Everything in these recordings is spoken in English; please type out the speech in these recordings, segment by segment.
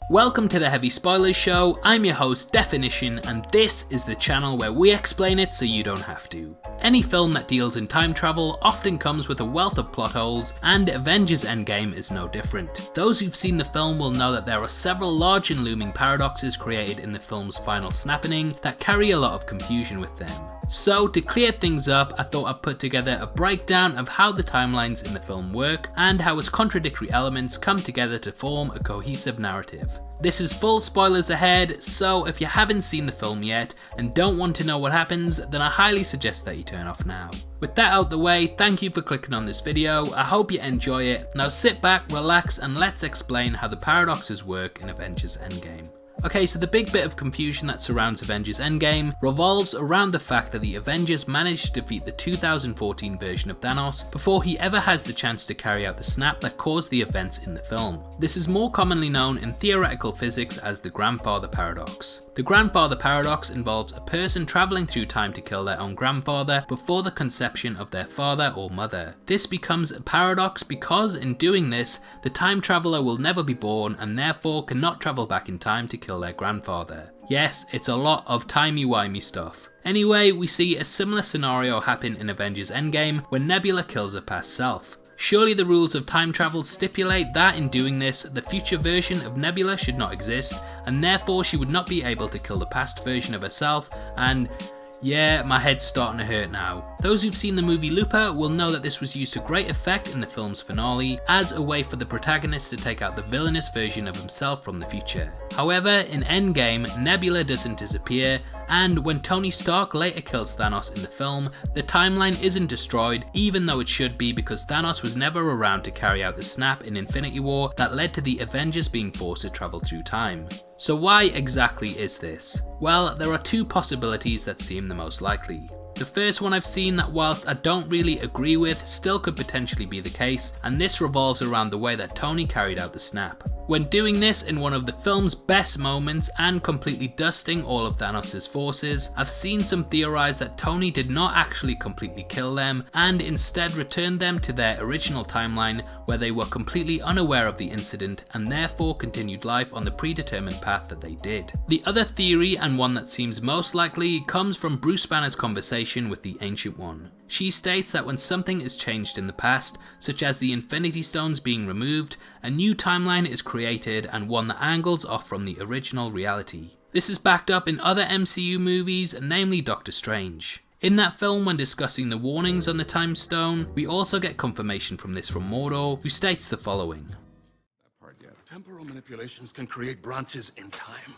Welcome to the Heavy Spoilers Show. I'm your host Definition, and this is the channel where we explain it so you don't have to. Any film that deals in time travel often comes with a wealth of plot holes, and Avengers Endgame is no different. Those who've seen the film will know that there are several large and looming paradoxes created in the film's final snappening that carry a lot of confusion with them. So to clear things up, I thought I'd put together a breakdown of how the timelines in the film work and how its contradictory elements come together to form a cohesive narrative. This is full spoilers ahead, so if you haven't seen the film yet and don't want to know what happens, then I highly suggest that you turn off now. With that out the way, thank you for clicking on this video, I hope you enjoy it. Now sit back, relax, and let's explain how the paradoxes work in Avengers Endgame. Okay, so the big bit of confusion that surrounds Avengers Endgame revolves around the fact that the Avengers managed to defeat the 2014 version of Thanos before he ever has the chance to carry out the snap that caused the events in the film. This is more commonly known in theoretical physics as the grandfather paradox. The grandfather paradox involves a person travelling through time to kill their own grandfather before the conception of their father or mother. This becomes a paradox because in doing this, the time traveller will never be born and therefore cannot travel back in time to kill their grandfather. Yes, it's a lot of timey-wimey stuff. Anyway, we see a similar scenario happen in Avengers Endgame when Nebula kills her past self. Surely the rules of time travel stipulate that in doing this, the future version of Nebula should not exist, and therefore she would not be able to kill the past version of herself, and yeah, my head's starting to hurt now. Those who've seen the movie Looper will know that this was used to great effect in the film's finale as a way for the protagonist to take out the villainous version of himself from the future. However, in Endgame, Nebula doesn't disappear, and when Tony Stark later kills Thanos in the film, the timeline isn't destroyed, even though it should be because Thanos was never around to carry out the snap in Infinity War that led to the Avengers being forced to travel through time. So why exactly is this? Well, there are two possibilities that seem the most likely. The first one I've seen that whilst I don't really agree with still could potentially be the case, and this revolves around the way that Tony carried out the snap. When doing this in one of the film's best moments and completely dusting all of Thanos' forces, I've seen some theorize that Tony did not actually completely kill them and instead returned them to their original timeline where they were completely unaware of the incident and therefore continued life on the predetermined path that they did. The other theory, and one that seems most likely, comes from Bruce Banner's conversation with the Ancient One. She states that when something is changed in the past, such as the Infinity Stones being removed, a new timeline is created and one that angles off from the original reality. This is backed up in other MCU movies, namely Doctor Strange. In that film, when discussing the warnings on the Time Stone, we also get confirmation from this from Mordor, who states the following. Temporal manipulations can create branches in time,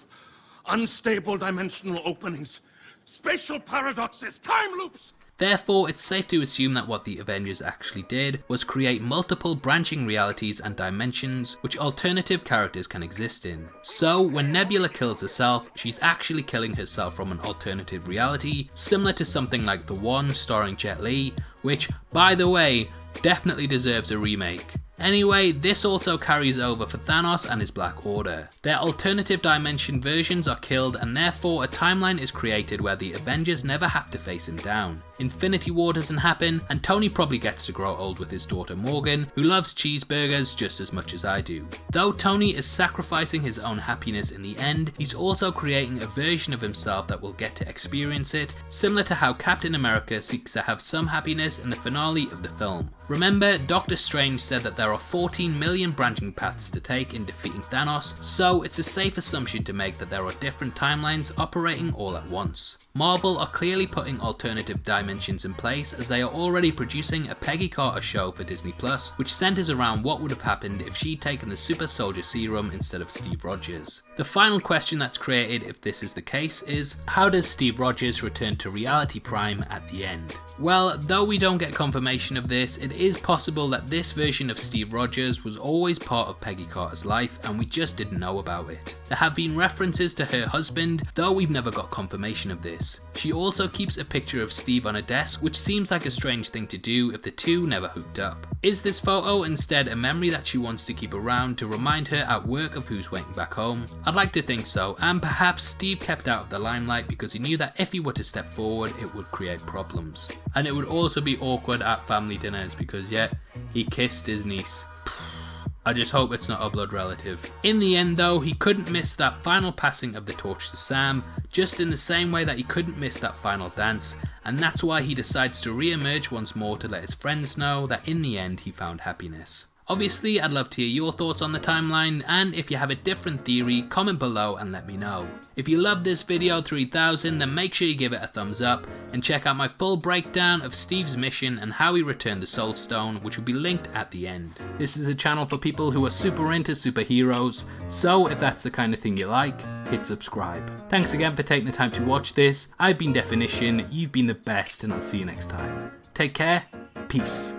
unstable dimensional openings, spatial paradoxes, time loops! Therefore, it's safe to assume that what the Avengers actually did was create multiple branching realities and dimensions which alternative characters can exist in. So, when Nebula kills herself, she's actually killing herself from an alternative reality, similar to something like The One starring Jet Li, which, by the way, definitely deserves a remake. Anyway, this also carries over for Thanos and his Black Order. Their alternative dimension versions are killed and therefore a timeline is created where the Avengers never have to face him down. Infinity War doesn't happen, and Tony probably gets to grow old with his daughter Morgan, who loves cheeseburgers just as much as I do. Though Tony is sacrificing his own happiness in the end, he's also creating a version of himself that will get to experience it, similar to how Captain America seeks to have some happiness in the finale of the film. Remember, Doctor Strange said that there are 14 million branching paths to take in defeating Thanos, so it's a safe assumption to make that there are different timelines operating all at once. Marvel are clearly putting alternative dimensions in place as they are already producing a Peggy Carter show for Disney+, which centers around what would have happened if she'd taken the super soldier serum instead of Steve Rogers. The final question that's created if this is the case is, how does Steve Rogers return to Reality Prime at the end? Well, though we don't get confirmation of this, it is possible that this version of Steve Rogers was always part of Peggy Carter's life and we just didn't know about it. There have been references to her husband, though we've never got confirmation of this. She also keeps a picture of Steve on a desk, which seems like a strange thing to do if the two never hooked up. Is this photo instead a memory that she wants to keep around to remind her at work of who's waiting back home? I'd like to think so, and perhaps Steve kept out of the limelight because he knew that if he were to step forward it would create problems. And it would also be awkward at family dinners because yeah, he kissed his niece. I just hope it's not a blood relative. In the end though, he couldn't miss that final passing of the torch to Sam, just in the same way that he couldn't miss that final dance, and that's why he decides to re-emerge once more to let his friends know that in the end he found happiness. Obviously, I'd love to hear your thoughts on the timeline, and if you have a different theory, comment below and let me know. If you loved this video 3000, then make sure you give it a thumbs up, and check out my full breakdown of Steve's mission and how he returned the Soul Stone, which will be linked at the end. This is a channel for people who are super into superheroes, so if that's the kind of thing you like, hit subscribe. Thanks again for taking the time to watch this. I've been Definition, you've been the best, and I'll see you next time. Take care, peace.